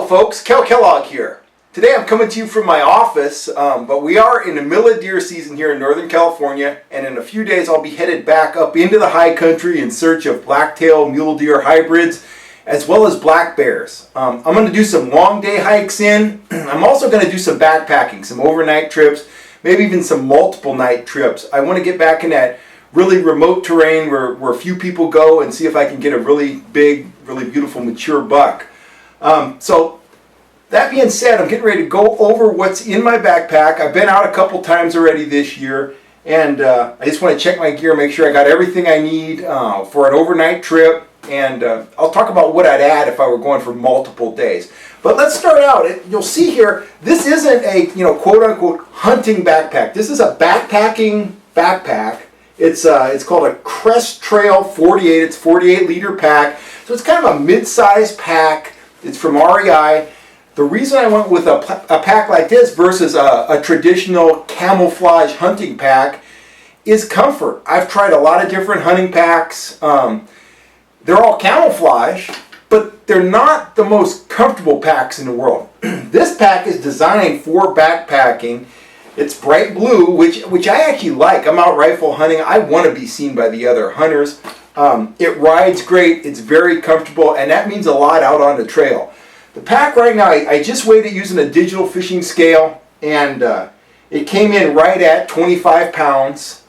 folks, Cal Kellogg here. Today I'm coming to you from my office, but we are in the middle of deer season here in Northern California, and in a few days I'll be headed back up into the high country in search of blacktail mule deer hybrids as well as black bears. I'm going to do some long day hikes in. I'm also going to do some backpacking, some overnight trips, maybe even some multiple night trips. I want to get back in that really remote terrain where few people go and see if I can get a really big, really beautiful mature buck. So that being said, I'm getting ready to go over what's in my backpack. I've been out a couple times already this year, and I just want to check my gear, make sure I got everything I need for an overnight trip, and I'll talk about what I'd add if I were going for multiple days. But let's start out. You'll see here, this isn't a quote-unquote hunting backpack. This is a backpacking backpack. It's called a Crest Trail 48. It's a 48-liter pack, so it's kind of a mid-size pack. It's from REI. The reason I went with a pack like this versus a traditional camouflage hunting pack is comfort. I've tried a lot of different hunting packs. They're all camouflage, but they're not the most comfortable packs in the world. This pack is designed for backpacking. It's bright blue, which I actually like. I'm out rifle hunting. I want to be seen by the other hunters. It rides great. It's very comfortable, and that means a lot out on the trail. The pack right now, I just weighed it using a digital fishing scale, and it came in right at 25 pounds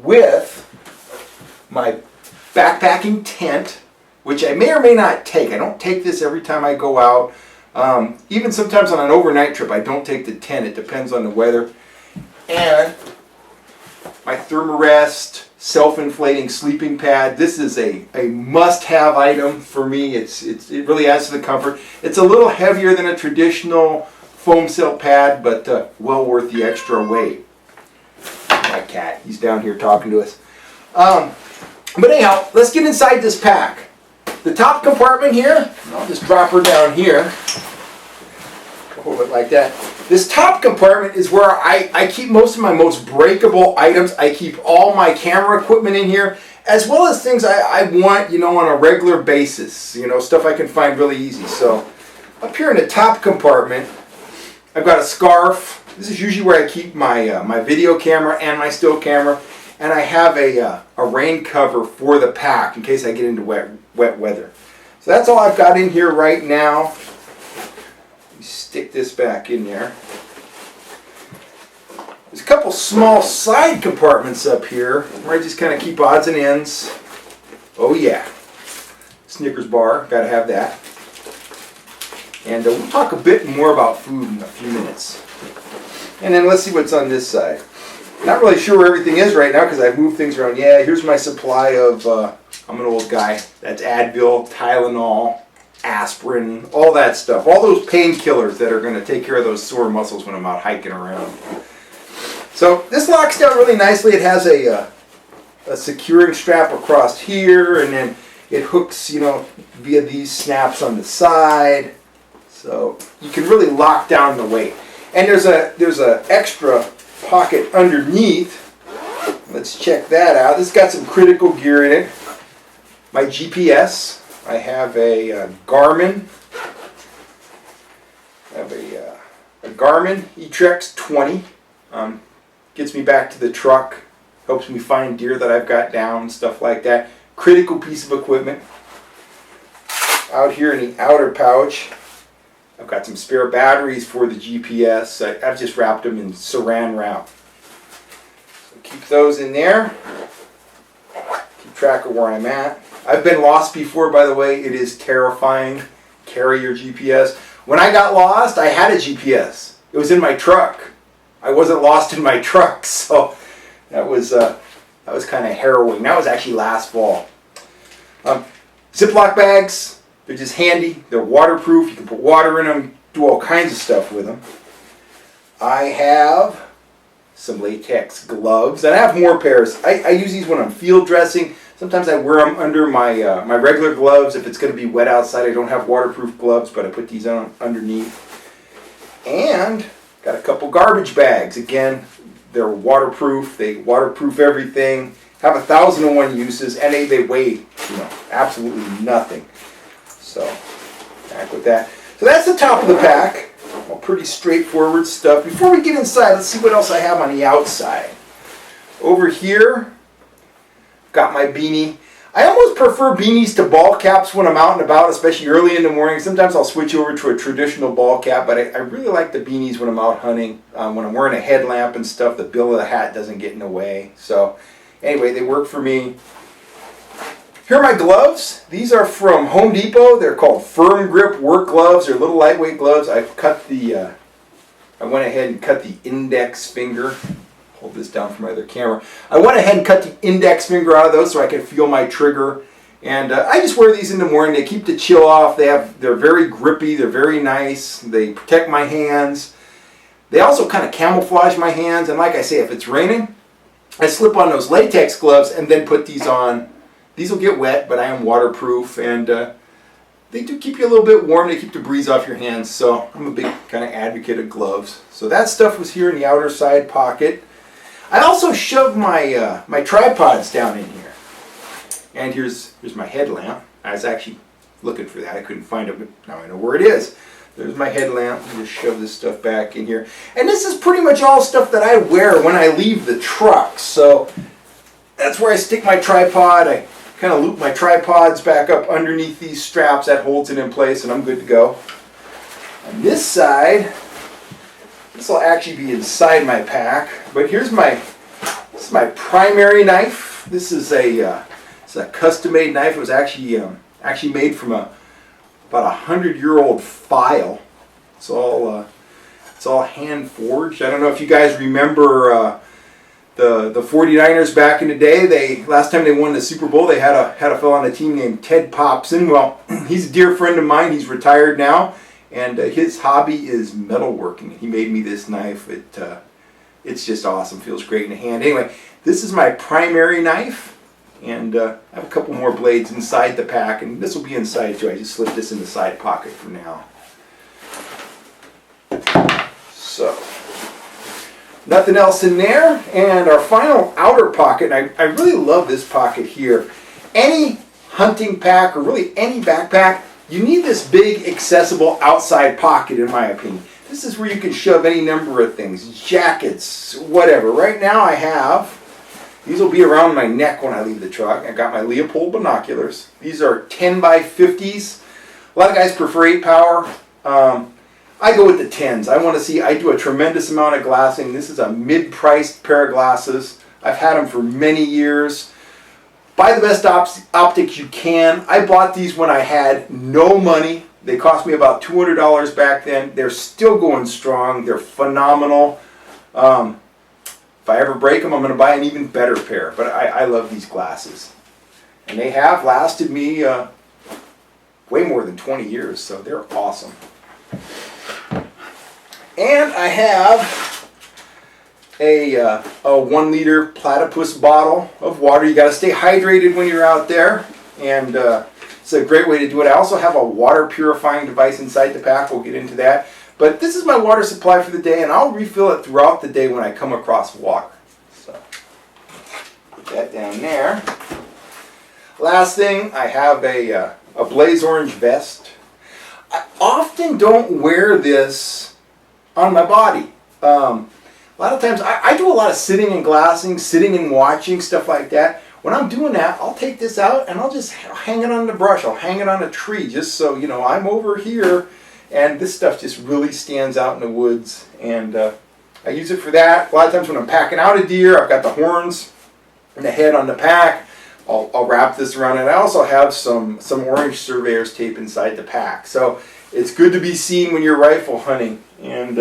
with my backpacking tent, which I may or may not take. I don't take this every time I go out. Even sometimes on an overnight trip, I don't take the tent. It depends on the weather. And my Thermarest self-inflating sleeping pad. This is a must-have item for me. It really adds to the comfort. It's a little heavier than a traditional foam cell pad, but well worth the extra weight. My cat, he's down here talking to us. But anyhow, let's get inside this pack. The top compartment here, I'll just drop her down here. Hold it like that. This top compartment is where I keep most of my most breakable items. I keep all my camera equipment in here, as well as things I want, on a regular basis. Stuff I can find really easy. So up here in the top compartment, I've got a scarf. This is usually where I keep my video camera and my still camera. And I have a rain cover for the pack in case I get into wet weather. So that's all I've got in here right now. Stick this back in there. There's a couple small side compartments up here where I just kind of keep odds and ends. Oh yeah, Snickers bar, gotta have that. And we'll talk a bit more about food in a few minutes. And then let's see what's on this side. Not really sure where everything is right now because I've moved things around. Yeah, here's my supply of, I'm an old guy, that's Advil, Tylenol, aspirin, all that stuff. All those painkillers that are going to take care of those sore muscles when I'm out hiking around. So this locks down really nicely. It has a securing strap across here, and then it hooks, via these snaps on the side. So you can really lock down the weight. And there's a extra pocket underneath. Let's check that out. This got some critical gear in it. My GPS. I have a Garmin. I have a Garmin eTrex 20. Gets me back to the truck. Helps me find deer that I've got down, stuff like that. Critical piece of equipment. Out here in the outer pouch, I've got some spare batteries for the GPS. I've just wrapped them in saran wrap. So keep those in there. Keep track of where I'm at. I've been lost before, by the way. It is terrifying. Carry your GPS. When I got lost, I had a GPS. It was in my truck. I wasn't lost in my truck, so that was kind of harrowing. That was actually last fall. Ziploc bags. They're just handy. They're waterproof. You can put water in them. Do all kinds of stuff with them. I have some latex gloves, and I have more pairs. I use these when I'm field dressing. Sometimes I wear them under my my regular gloves. If it's going to be wet outside, I don't have waterproof gloves, but I put these on underneath. And got a couple garbage bags. Again, they're waterproof. They waterproof everything. Have 1,001 uses, and they weigh absolutely nothing. So I back with that. So that's the top of the pack. All pretty straightforward stuff. Before we get inside, let's see what else I have on the outside. Over here, got my beanie. I almost prefer beanies to ball caps when I'm out and about, especially early in the morning. Sometimes I'll switch over to a traditional ball cap, but I really like the beanies when I'm out hunting. When I'm wearing a headlamp and stuff, the bill of the hat doesn't get in the way. So anyway, they work for me. Here are my gloves. These are from Home Depot. They're called Firm Grip Work Gloves. They're little lightweight gloves. I went ahead and cut the index finger. Hold this down for my other camera. I went ahead and cut the index finger out of those so I could feel my trigger. And I just wear these in the morning. They keep the chill off. They're very grippy. They're very nice. They protect my hands. They also kind of camouflage my hands. And like I say, if it's raining, I slip on those latex gloves and then put these on. These will get wet, but I am waterproof. And they do keep you a little bit warm. They keep the breeze off your hands. So I'm a big kind of advocate of gloves. So that stuff was here in the outer side pocket. I also shoved my my tripods down in here. And here's my headlamp. I was actually looking for that. I couldn't find it, but now I know where it is. There's my headlamp. I just shove this stuff back in here. And this is pretty much all stuff that I wear when I leave the truck. So that's where I stick my tripod. I kind of loop my tripods back up underneath these straps. That holds it in place, and I'm good to go. On this side, this will actually be inside my pack, but this is my primary knife. This is it's a custom-made knife. It was actually made from about 100-year-old file. It's all hand forged. I don't know if you guys remember the 49ers back in the day. Last time they won the Super Bowl, they had a fellow on the team named Ted Popson. Well, he's a dear friend of mine. He's retired now. And his hobby is metalworking. He made me this knife. It's just awesome. Feels great in the hand. Anyway, this is my primary knife. And I have a couple more blades inside the pack. And this will be inside too. I just slipped this in the side pocket for now. So, nothing else in there. And our final outer pocket. And I really love this pocket here. Any hunting pack or really any backpack, you need this big, accessible outside pocket, in my opinion. This is where you can shove any number of things, jackets, whatever. Right now these will be around my neck when I leave the truck. I got my Leopold binoculars. These are 10 by 50s. A lot of guys prefer 8 power. I go with the 10s. I do a tremendous amount of glassing. This is a mid-priced pair of glasses. I've had them for many years. Buy the best optics you can. I bought these when I had no money. They cost me about $200 back then. They're still going strong. They're phenomenal. If I ever break them, I'm going to buy an even better pair. But I love these glasses. And they have lasted me way more than 20 years. So they're awesome. And I have a 1 liter platypus bottle of water. You got to stay hydrated when you're out there, and it's a great way to do it. I also have a water purifying device inside the pack. We'll get into that. But this is my water supply for the day, and I'll refill it throughout the day when I come across water. So put that down there. Last thing, I have a blaze orange vest. I often don't wear this on my body. A lot of times, I do a lot of sitting and glassing, sitting and watching, stuff like that. When I'm doing that, I'll take this out and I'll just hang it on the brush. I'll hang it on a tree just so, you know, I'm over here. And this stuff just really stands out in the woods. And I use it for that. A lot of times when I'm packing out a deer, I've got the horns and the head on the pack. I'll wrap this around. And I also have some orange surveyor's tape inside the pack. So it's good to be seen when you're rifle hunting. And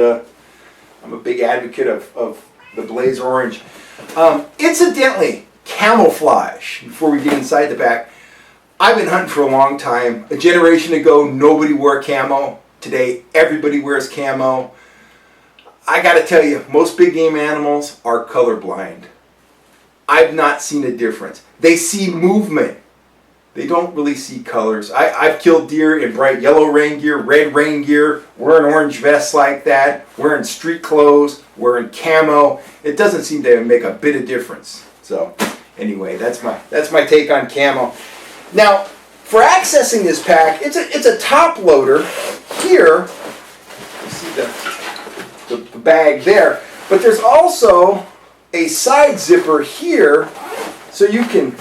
I'm a big advocate of the blaze orange. Incidentally, camouflage, before we get inside the pack. I've been hunting for a long time. A generation ago, nobody wore camo. Today, everybody wears camo. I got to tell you, most big game animals are colorblind. I've not seen a difference. They see movement. They don't really see colors. I've killed deer in bright yellow rain gear, red rain gear, wearing orange vests like that, wearing street clothes, wearing camo. It doesn't seem to make a bit of difference. So anyway, that's my take on camo. Now, for accessing this pack, it's a top loader here. You see the bag there, but there's also a side zipper here, so you can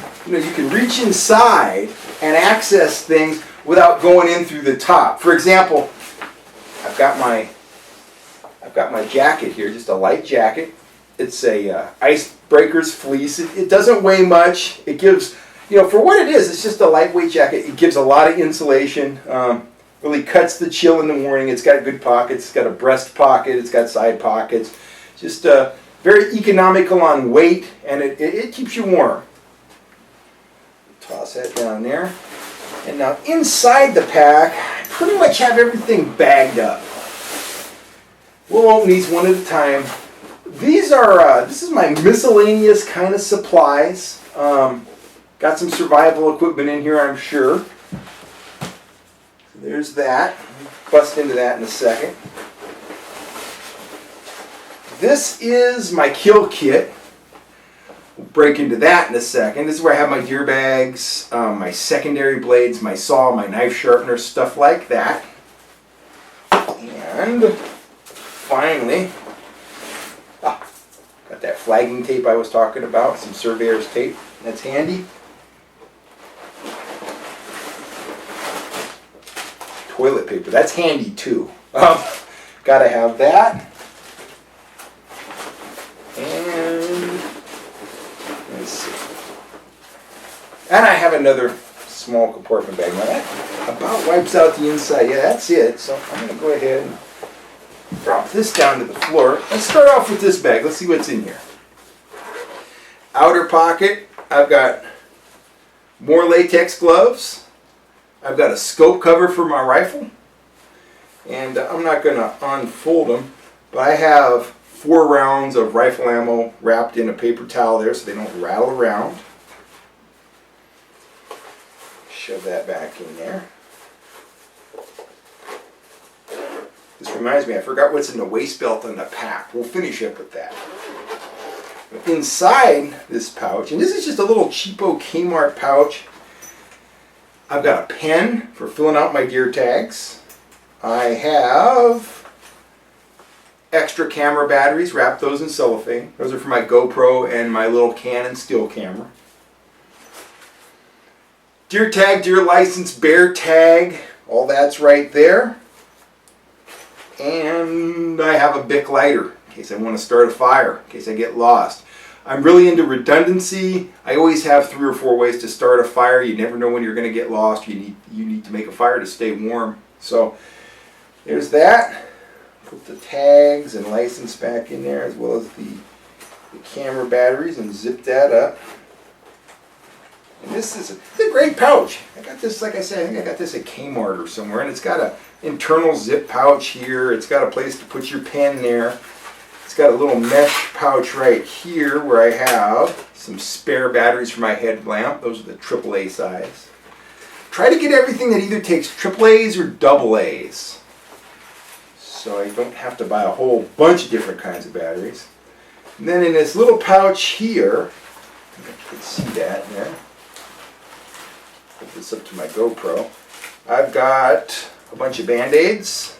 reach inside and access things without going in through the top. For example, I've got my jacket here, just a light jacket. It's a Icebreakers fleece. It doesn't weigh much. It gives, for what it is, it's just a lightweight jacket. It gives a lot of insulation. Really cuts the chill in the morning. It's got good pockets. It's got a breast pocket. It's got side pockets. Just very economical on weight, and it keeps you warm. Toss that down there. And now inside the pack, I pretty much have everything bagged up. We'll open these one at a time. These are, this is my miscellaneous kind of supplies. Got some survival equipment in here, I'm sure. So there's that. Bust into that in a second. This is my kill kit. We'll break into that in a second. This is where I have my deer bags, my secondary blades, my saw, my knife sharpener, stuff like that. And finally, got that flagging tape I was talking about, some surveyor's tape. That's handy. Toilet paper, that's handy too. Gotta have that. And let's see. And I have another small compartment bag. Now that about wipes out the inside. Yeah, that's it. So I'm going to go ahead and drop this down to the floor. Let's start off with this bag. Let's see what's in here. Outer pocket, I've got more latex gloves. I've got a scope cover for my rifle. And I'm not going to unfold them, but I have 4 rounds of rifle ammo wrapped in a paper towel there so they don't rattle around. Shove that back in there. This reminds me, I forgot what's in the waist belt on the pack. We'll finish up with that. Inside this pouch, and this is just a little cheapo Kmart pouch, I've got a pen for filling out my deer tags. I have extra camera batteries, wrap those in cellophane. Those are for my GoPro and my little Canon still camera. Deer tag, deer license, bear tag, all that's right there. And I have a Bic lighter in case I want to start a fire, in case I get lost. I'm really into redundancy. I always have 3 or 4 ways to start a fire. You never know when you're going to get lost. You need to make a fire to stay warm. So there's that. Put the tags and license back in there, as well as the camera batteries, and zip that up. And this is a great pouch. I got this, like I said, I think I got this at Kmart or somewhere, and it's got an internal zip pouch here. It's got a place to put your pen there. It's got a little mesh pouch right here where I have some spare batteries for my headlamp. Those are the AAA size. Try to get everything that either takes AAAs or AAs, so I don't have to buy a whole bunch of different kinds of batteries. And then in this little pouch here, I think you can see that there. Put this up to my GoPro. I've got a bunch of Band-Aids,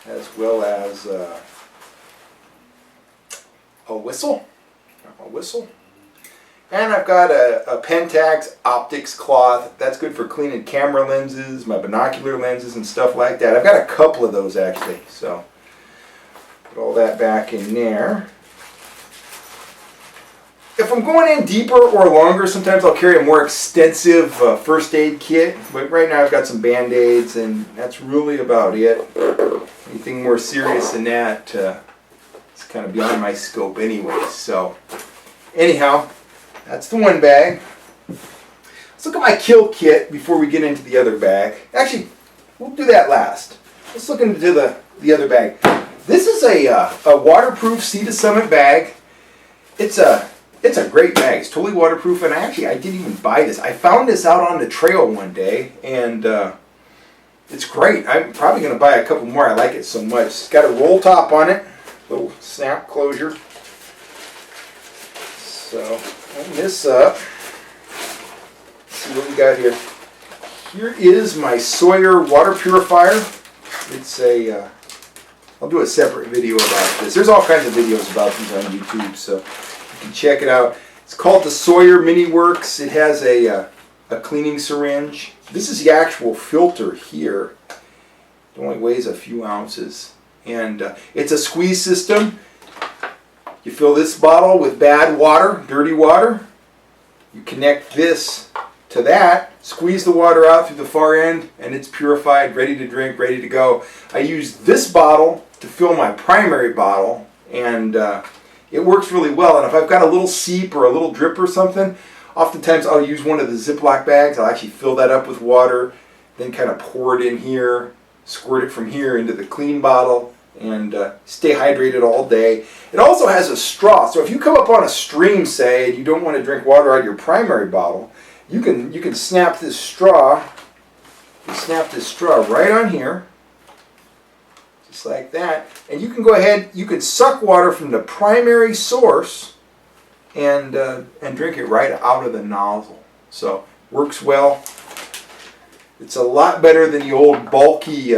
as well as a whistle. And I've got a Pentax optics cloth. That's good for cleaning camera lenses, my binocular lenses, and stuff like that. I've got a couple of those actually, so put all that back in there. If I'm going in deeper or longer, sometimes I'll carry a more extensive first aid kit. But right now I've got some Band-Aids, and that's really about it. Anything more serious than that, it's kind of beyond my scope anyway. So anyhow, that's the one bag. Let's look at my kill kit before we get into the other bag. Actually, we'll do that last. Let's look into the other bag. This is a waterproof Sea to Summit bag. It's a great bag. It's totally waterproof, and I didn't even buy this. I found this out on the trail one day, and it's great. I'm probably going to buy a couple more. I like it so much. It's got a roll top on it, little snap closure. So open this up. See what we got here. Here is my Sawyer water purifier. It's a, I'll do a separate video about this. There's all kinds of videos about these on YouTube, so you can check it out. It's called the Sawyer Mini Works. It has a cleaning syringe. This is the actual filter here. It only weighs a few ounces. And it's a squeeze system. You fill this bottle with bad water, dirty water. You connect this to that, squeeze the water out through the far end, and it's purified, ready to drink, ready to go. I use this bottle to fill my primary bottle, and it works really well. And if I've got a little seep or a little drip or something, oftentimes I'll use one of the Ziploc bags. I'll actually fill that up with water, then kind of pour it in here, squirt it from here into the clean bottle, and stay hydrated all day. It also has a straw, so if you come up on a stream, say, and you don't want to drink water out of your primary bottle, you can snap this straw. You snap this straw right on here, just like that, and you can go ahead. You can suck water from the primary source and drink it right out of the nozzle. So works well. It's a lot better than the old bulky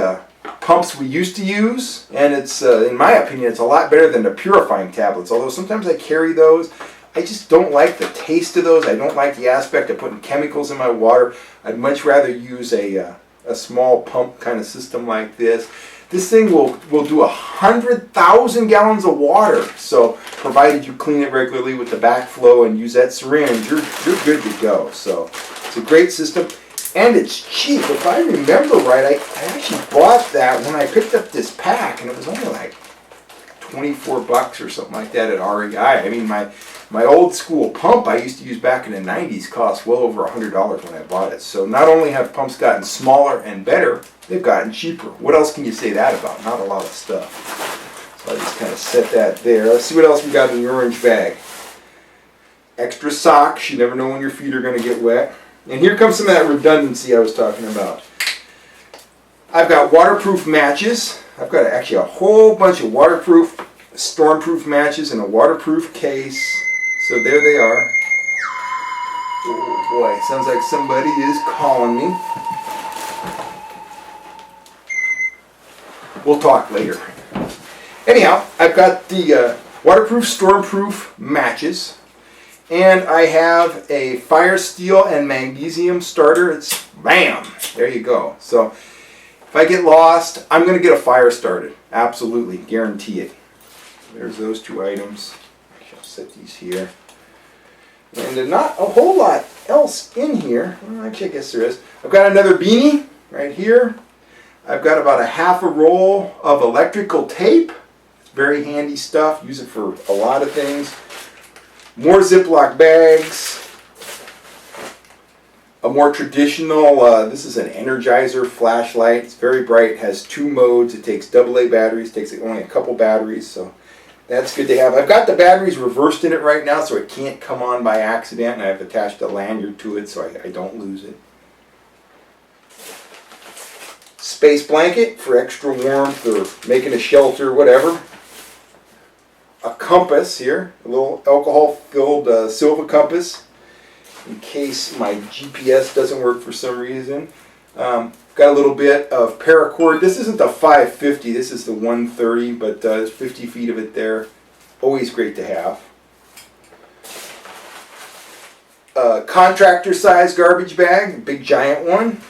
pumps we used to use, and it's in my opinion, it's a lot better than the purifying tablets. Although sometimes I carry those, I just don't like the taste of those. I don't like the aspect of putting chemicals in my water. I'd much rather use a small pump kind of system like this. This thing will do 100,000 gallons of water. So provided you clean it regularly with the backflow and use that syringe, you're good to go. So it's a great system. And it's cheap. If I remember right, I actually bought that when I picked up this pack, and it was only like 24 bucks or something like that at REI. I mean, my old school pump I used to use back in the 90s cost well over $100 when I bought it. So not only have pumps gotten smaller and better, they've gotten cheaper. What else can you say that about? Not a lot of stuff. So I just kind of set that there. Let's see what else we got in the orange bag. Extra socks. You never know when your feet are going to get wet. And here comes some of that redundancy I was talking about. I've got waterproof matches. I've got actually a whole bunch of waterproof, stormproof matches in a waterproof case. So there they are. Oh boy, sounds like somebody is calling me. We'll talk later. Anyhow, I've got the waterproof, stormproof matches. And I have a fire steel and magnesium starter. It's bam! There you go. So if I get lost, I'm going to get a fire started. Absolutely. Guarantee it. There's those two items. I'll set these here. And not a whole lot else in here. Well, actually, I guess there is. I've got another beanie right here. I've got about a half a roll of electrical tape. It's very handy stuff. Use it for a lot of things. More Ziploc bags, a more traditional, this is an Energizer flashlight. It's very bright, has 2 modes. It takes AA batteries, takes only a couple batteries, so that's good to have. I've got the batteries reversed in it right now, so it can't come on by accident, and I've attached a lanyard to it so I don't lose it. Space blanket for extra warmth or making a shelter, whatever. A compass here, a little alcohol-filled silver compass in case my GPS doesn't work for some reason. Got a little bit of paracord. This isn't the 550, this is the 130, but there's 50 feet of it there. Always great to have. A contractor size garbage bag, a big giant one.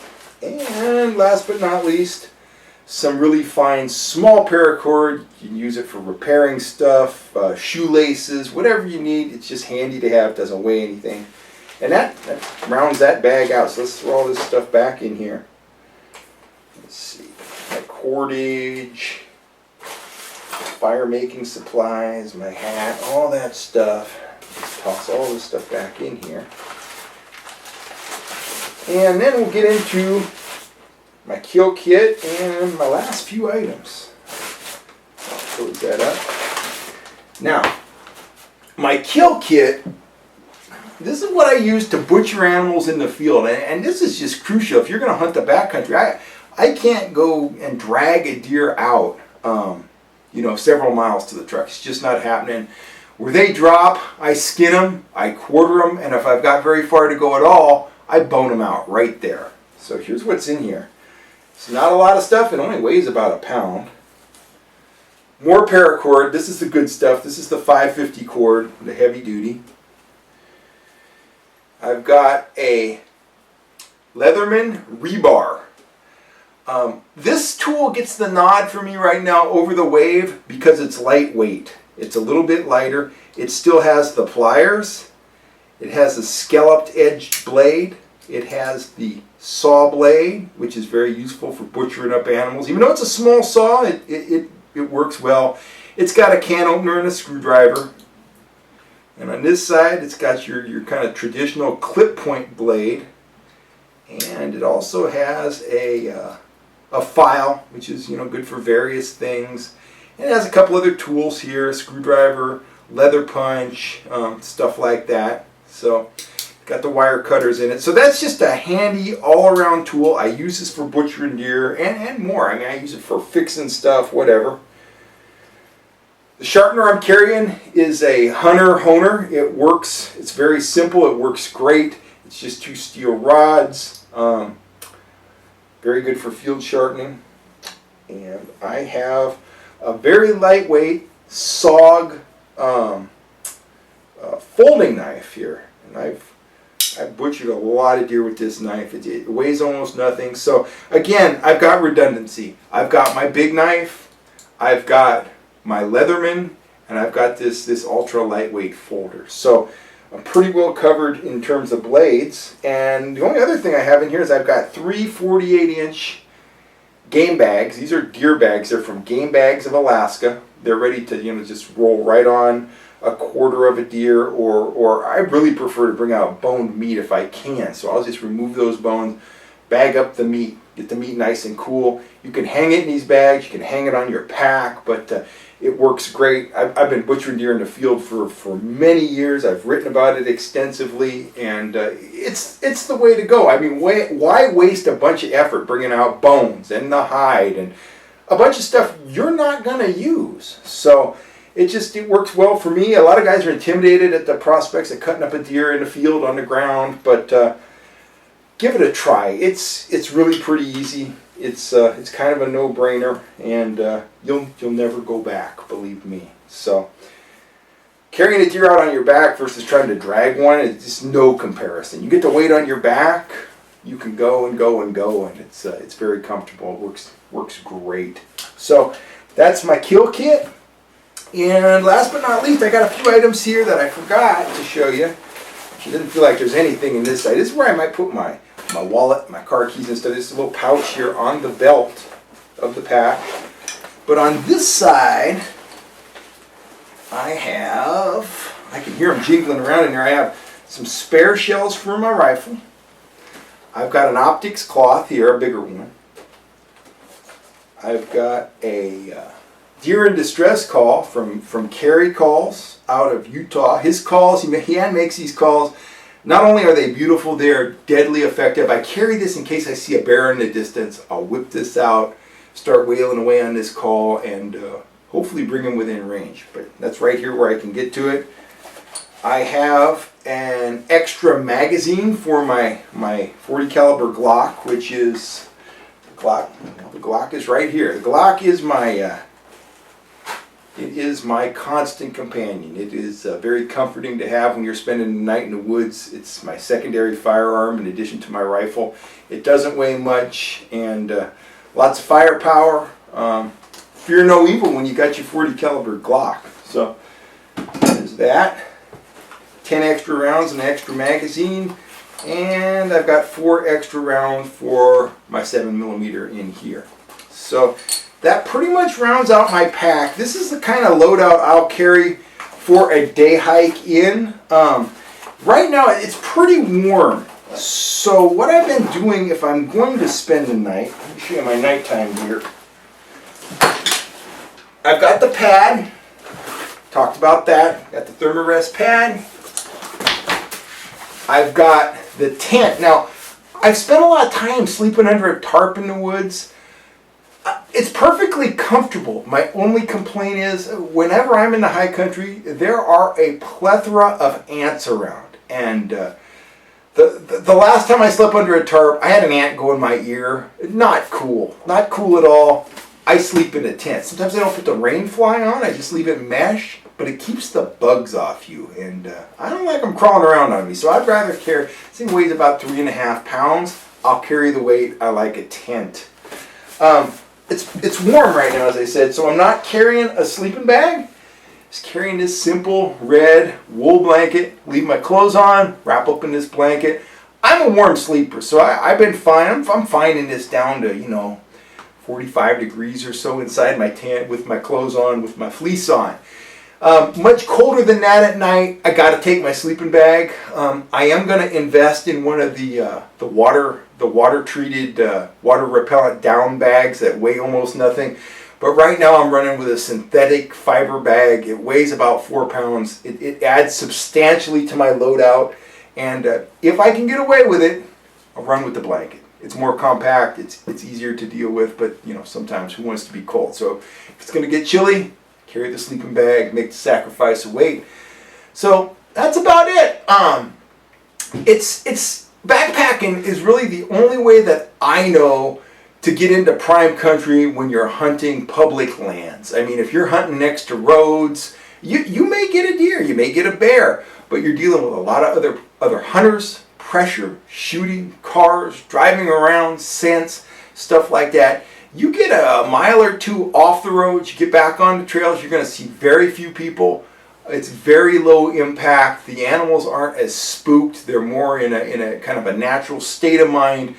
And last but not least, some really fine small paracord. You can use it for repairing stuff, shoelaces, whatever you need. It's just handy to have. Doesn't weigh anything. And that rounds that bag out. So let's throw all this stuff back in here. Let's see. My cordage, fire making supplies, my hat, all that stuff. Let's toss all this stuff back in here. And then we'll get into my kill kit and my last few items. I'll close that up. Now, my kill kit, this is what I use to butcher animals in the field. And this is just crucial. If you're going to hunt the backcountry, I can't go and drag a deer out, several miles to the truck. It's just not happening. Where they drop, I skin them, I quarter them, and if I've got very far to go at all, I bone them out right there. So here's what's in here. It's not a lot of stuff. It only weighs about a pound. More paracord. This is the good stuff. This is the 550 cord, the heavy duty. I've got a Leatherman rebar. This tool gets the nod for me right now over the Wave because it's lightweight. It's a little bit lighter. It still has the pliers. It has a scalloped edged blade. It has the saw blade, which is very useful for butchering up animals. Even though it's a small saw, it works well. It's got a can opener and a screwdriver. And on this side, it's got your kind of traditional clip point blade. And it also has a file, which is good for various things. And it has a couple other tools here, screwdriver, leather punch, stuff like that. So got the wire cutters in it. So that's just a handy all-around tool. I use this for butchering deer and more. I mean, I use it for fixing stuff, whatever. The sharpener I'm carrying is a Hunter Honer. It works. It's very simple. It works great. It's just 2 steel rods. Very good for field sharpening. And I have a very lightweight SOG folding knife here. And I've butchered a lot of deer with this knife. It weighs almost nothing. So again, I've got redundancy. I've got my big knife. I've got my Leatherman. And I've got this ultra lightweight folder. So I'm pretty well covered in terms of blades. And the only other thing I have in here is I've got 3 48-inch game bags. These are deer bags. They're from Game Bags of Alaska. They're ready to just roll right on a quarter of a deer, or I really prefer to bring out boned meat if I can. So I'll just remove those bones, bag up the meat, get the meat nice and cool. You can hang it in these bags. You can hang it on your pack, but it works great. I've been butchering deer in the field for many years. I've written about it extensively, and it's the way to go. I mean, why waste a bunch of effort bringing out bones and the hide and a bunch of stuff you're not going to use? So it works well for me. A lot of guys are intimidated at the prospects of cutting up a deer in the field on the ground, but give it a try. It's really pretty easy. It's kind of a no-brainer, and you'll never go back, believe me. So carrying a deer out on your back versus trying to drag one is just no comparison. You get the weight on your back, you can go and go and go, and it's very comfortable. It works great. So that's my kill kit. And last but not least, I got a few items here that I forgot to show you. It doesn't feel like there's anything in this side. This is where I might put my wallet, my car keys and stuff. This is a little pouch here on the belt of the pack. But on this side, I can hear them jingling around in there. I have some spare shells for my rifle. I've got an optics cloth here, a bigger one. I've got a deer in distress call from Kerry Calls out of Utah. His calls, he hand makes these calls. Not only are they beautiful, they are deadly effective. I carry this in case I see a bear in the distance. I'll whip this out, start wailing away on this call, and hopefully bring him within range. But that's right here where I can get to it. I have an extra magazine for my 40 caliber Glock, which is the Glock is right here. The Glock is my constant companion. It is very comforting to have when you're spending the night in the woods. It's my secondary firearm in addition to my rifle. It doesn't weigh much, and lots of firepower. Fear no evil when you got your 40 caliber Glock. So there's that. 10 extra rounds in an extra magazine, and I've got 4 extra rounds for my 7mm in here. So that pretty much rounds out my pack. This is the kind of loadout I'll carry for a day hike in. Right now it's pretty warm. So what I've been doing if I'm going to spend the night, let me show you my nighttime gear. I've got the pad. Talked about that. Got the Thermarest pad. I've got the tent. Now, I've spent a lot of time sleeping under a tarp in the woods. It's perfectly comfortable. My only complaint is whenever I'm in the high country, there are a plethora of ants around. And the The last time I slept under a tarp, I had an ant go in my ear. Not cool. Not cool at all. I sleep in a tent. Sometimes I don't put the rain fly on. I just leave it mesh, but it keeps the bugs off you. And I don't like them crawling around on me. So I'd rather carry, this thing weighs about 3.5 pounds. I'll carry the weight. I like a tent. It's warm right now, as I said, so I'm not carrying a sleeping bag. Just carrying this simple red wool blanket, leave my clothes on, wrap up in this blanket. I'm a warm sleeper, so I've been fine. I'm finding this down to, 45 degrees or so inside my tent with my clothes on, with my fleece on. Much colder than that at night. I got to take my sleeping bag. I am going to invest in one of the water treated, water repellent down bags that weigh almost nothing. But right now I'm running with a synthetic fiber bag. It weighs about 4 pounds. It adds substantially to my loadout. And if I can get away with it, I'll run with the blanket. It's more compact. It's easier to deal with. But sometimes who wants to be cold? So if it's going to get chilly, carry the sleeping bag. Make the sacrifice of weight. So that's about it. It's backpacking is really the only way that I know to get into prime country when you're hunting public lands. I mean, if you're hunting next to roads, you may get a deer, you may get a bear, but you're dealing with a lot of other hunters, pressure, shooting, cars, driving around, scents, stuff like that. You get a mile or two off the roads, you get back on the trails, you're going to see very few people. It's very low impact. The animals aren't as spooked. They're more in a kind of a natural state of mind.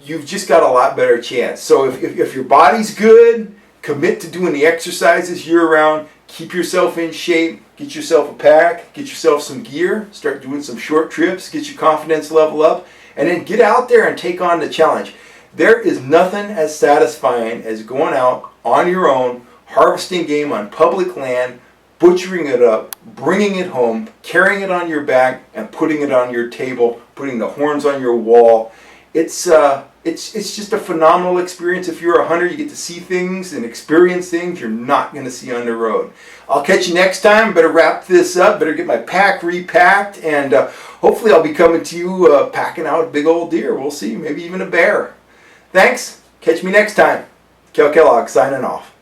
You've just got a lot better chance. So if your body's good, commit to doing the exercises year-round, keep yourself in shape, get yourself a pack, get yourself some gear, start doing some short trips, get your confidence level up, and then get out there and take on the challenge. There is nothing as satisfying as going out on your own, harvesting game on public land, butchering it up, bringing it home, carrying it on your back, and putting it on your table, putting the horns on your wall. It's just a phenomenal experience. If you're a hunter, you get to see things and experience things you're not going to see on the road. I'll catch you next time. Better wrap this up. Better get my pack repacked. And hopefully I'll be coming to you packing out a big old deer. We'll see. Maybe even a bear. Thanks. Catch me next time. Cal Kellogg signing off.